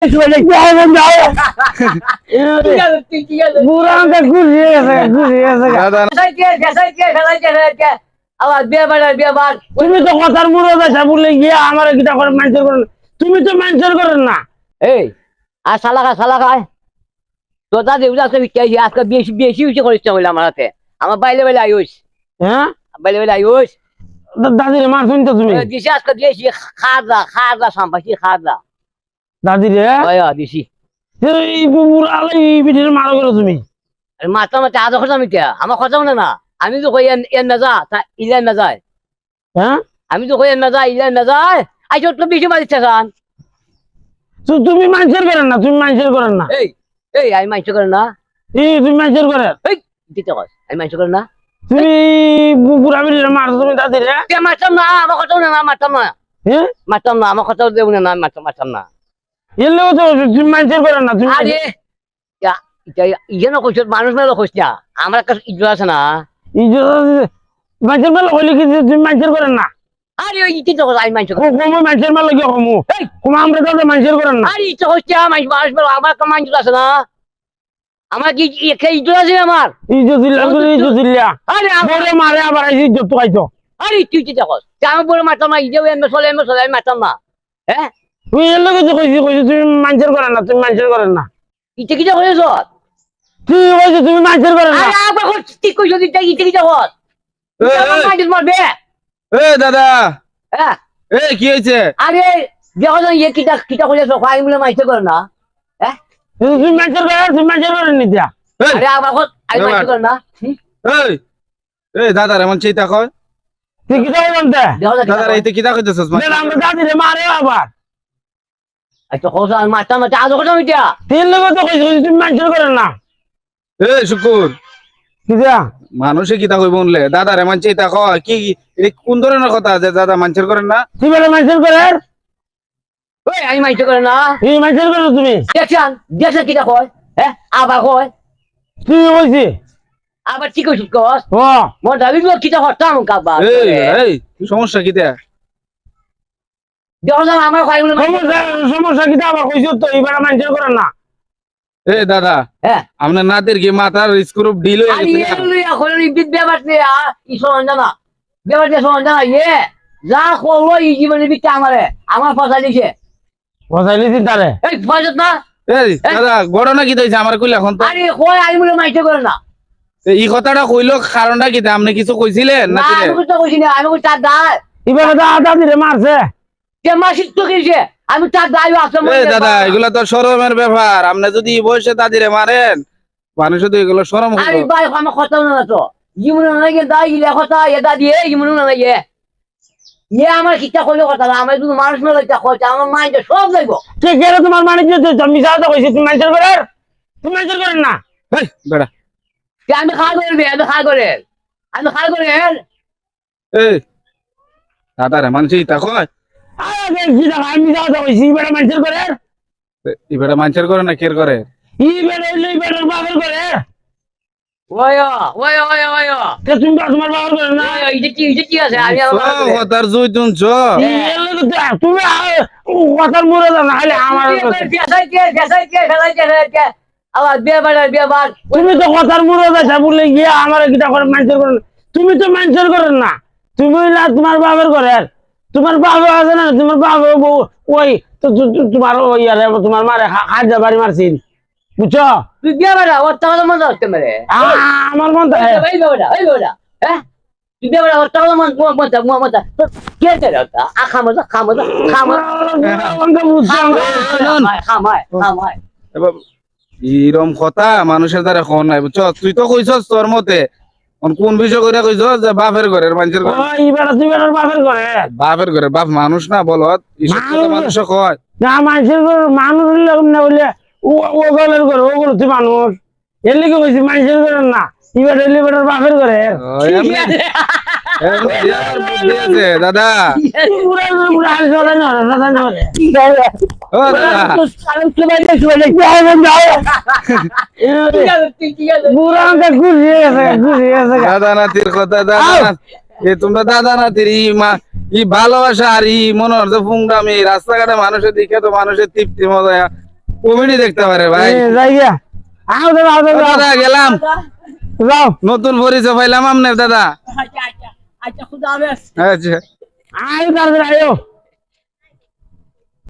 তুমি তো কথার মুড়ো দেশা বলে গিয়া আমার কিটা করে মানুষের করেন, তুমি তো মানুষের করেন না। এই আর সালা খায় তো দাদি আজকে আজকে বেশি বেশি উঠে করিস বলে আমার হাতে আমার বাইলে বাইলে আয়ুষ হ্যাঁ বাইলে বাইলে আয়ুষ দাদির মার শুনতো তুমি? দিছি আজকে দিয়েছি খাদা সাম্পাসি খাদা দাদি রে দিছি এই বিটির মারো করো তুমি? মাথা মাথা আজ খরচ আমি আমার খরচ মানে না আমি তো কই এর না যা তা ইলেন না যায়। হ্যাঁ আমি তো কই এর না যায় ইলেন না যায় আই তো বেশি মারিচ্ছে খান। তুমি মানুষের করেন না, তুমি মানুষের করেন না। এই এই আমি মাইন্স করেন না। এই তুমি মানুষের করেন? এই দিতে কস আমি মাইন্স করেন না। তুমি বুড়া বিটির মারছো তুমি দাদি রে? মারতাম না আমার কথা না মারতাম না। হ্যাঁ মারতাম না আমার কথা দেব না মারতাম না। এলে তো তুমি মানুষের করেন না। তুমি আরে ইয়ে না কইছ মানুষ মেলো কইছ না আমার কাছে ইজ্জত আছে না। মানুষের মেলা হইলে কি তুমি মানুষের করেন না? আরে ওই ইতি তো আমি মাইন্স করি কমো মানুষের মেলা কি কমো? কমো আমরা তো মানুষের করেন না। আরে ইচ্ছা হচ্ছে মানুষ মেলো আমার কাছে মাইন্স আছে না। আমার কি ইজ্জত আছে আমার? ইজ্জত দিলা তুমি ইজ্জত দিলা। আরে বড় মারে আবার ইজ্জত তো খাইতো। আরে তুই কি দেখছ আমি বলে মারতাম না ইজে এমএ চলে আমি মারতাম না। হ্যাঁ তুই এলে কিছু কইছি তুমি মানুষের করেন না, তুমি মানুষের করেন না। ইতে কি হয়েছ তুই কইছিস তুমি মানুষের করেন না। আরে আবার ঠিক কইছ ইতে কি হস মাইন্স মারবে। এ দাদা হ্যাঁ এ কি হয়েছে? আরে দেখো ইয়ে কিটা কইছ খাই বলে মাইন্স করে না। হ্যাঁ তুমি মানুষের করেন, তুমি মানুষের করেন নি দিয়া। আরে আবার আমি মাইন্স করে না। এই এই দাদা এমন চিন্তা কয় তুই কি তাই বলতে? দাদা এইতে কিটা কইতেছস? আমরা দাদি রে মারে আবার। আচ্ছা হোস আমি মারতাম না আজ কথা আমি দিয়া তিন লোক তো কইছিস তুমি মানুষের করেন না। এ শুকুর কি দিয়া মানুষে কিটা কই বললে দাদা এমন চিন্তা কয় কি এই কোন ধরনের কথা যে দাদা মানুষের করেন না? তুই বলে মানুষের করেন? ওই আমি মাইন্স করে না। তুই মানুষের করেন তুমি? দেখছেন কিটা কয়? হ্যাঁ আবার কয় তুই কইছি আবার ঠিক কইছিস কস ও মোর দাবি তো কিটা হতাম কাবা এই এই সমস্যা কিটা? দেখো আমার খাই বলে সমস্যা কি আবার কইছো তো এবার মানুষের করেন না। এ দাদা হ্যাঁ আপনার নাতের কি মাথার স্ক্রু ঢিল হয়ে গেছে? এখন বিদ্যুৎ ব্যাপার নেই সরঞ্জানা ব্যাপার নেই সরঞ্জানা ইয়ে যা করলো এই জীবনে বিচ্ছে আমার ফসা দিছে বসাইলি তারে এই ফসত না। এই দাদা ঘটনা কি হইছে আমার কইলা এখন তো? আরে কয় আমি বলে মাইতে করে না। এই কথাটা কইলো কারণটা কি আপনি কিছু কইছিলেন না নাকি? আমি কিছু কইছি না আমি তার দায় এবার দাদি রে মারছে যে মাসিক তো গেছে আমি তার দায় আছে। এই দাদা এগুলা তো শরমের ব্যাপার। আপনি যদি এই বয়সে দাদিরে মারেন মানুষ তো এগুলো শরম আরে হইব। ভাই আমার কথা না তো জীবনে লাগে দায় ইলে কথা এ দাদি এই জীবনে না লাগে ইয়ে আমার কিচ্ছা করলে কথা না আমার যদি মানুষ না লাগে কথা আমার মাইন্ডে সব লাগবো। ঠিক আছে তোমার মানে আমি সাহায্য কইছি তুমি মানুষের করেন, তুমি মানুষের করেন না। এই বেড়া আমি খা করবে আমি খা করে এই দাদা রে মানুষ ইতা কয় কি দেখা আমি সাহায্য কইছি এবার মানুষের করেন। এবারে মানুষের করে না কের করে? এবার বাবার করে ওয়া ওয়া ওয়া ওয়া তুমি তোমার বাবার করে না। এটা কি আছে আমি কথার জুই তুনছ তুমি কথার মরে না হলে আমার তুমি তো কথার মরে যাচ্ছ বলে গিয়ে আমার কিটা করে মানুষের করেন। তুমি তো মানুষের করেন না, তুমি না তোমার বাবার করেন। তোমার বাবা আছে না, তোমার বাবা ওই তোমার ওই আরে তোমার মারে হাজা বাড়ি মারছিল বুঝছো? তুই বিয়া বেড়া ওর টাকা মজা হচ্ছে মেরে আমার মন তুই বিয়া বেড়া ওর টাকা মজা কে রে খা মজা খামায় এরম কথা মানুষের দ্বারা খন নাই বুঝছ? তুই তো কইছস তোর মতে কোন বিষয় করে কইছ যে বাপের ঘরের মানুষের ঘর তুই বাপের করে বাপের ঘরে বাপ মানুষ না বলত মানুষ কয় না মানুষের মানুষ না বললে ও গলের করে ও করে তুই মানুষ এর লিখে কইছি মানুষের করে না এবার এলিভেটর বাপের করে দাদা দাদা নাতির কথা দাদা তোমরা দাদা নাতির ই ভালোবাসা আর ই মনে হচ্ছে ফুংরামি রাস্তাঘাটে মানুষের দিকে তো মানুষের তৃপ্তি মজা কমেডি দেখতে পারে ভাই যাই গিয়া আও দাদা দাদা গেলাম যাও নতুন পরিচয় পাইলাম আপনার দাদা আচ্ছা আচ্ছা আচ্ছা খুদা হাফেজ আচ্ছা আয় তাড়াতাড়ি আয়ো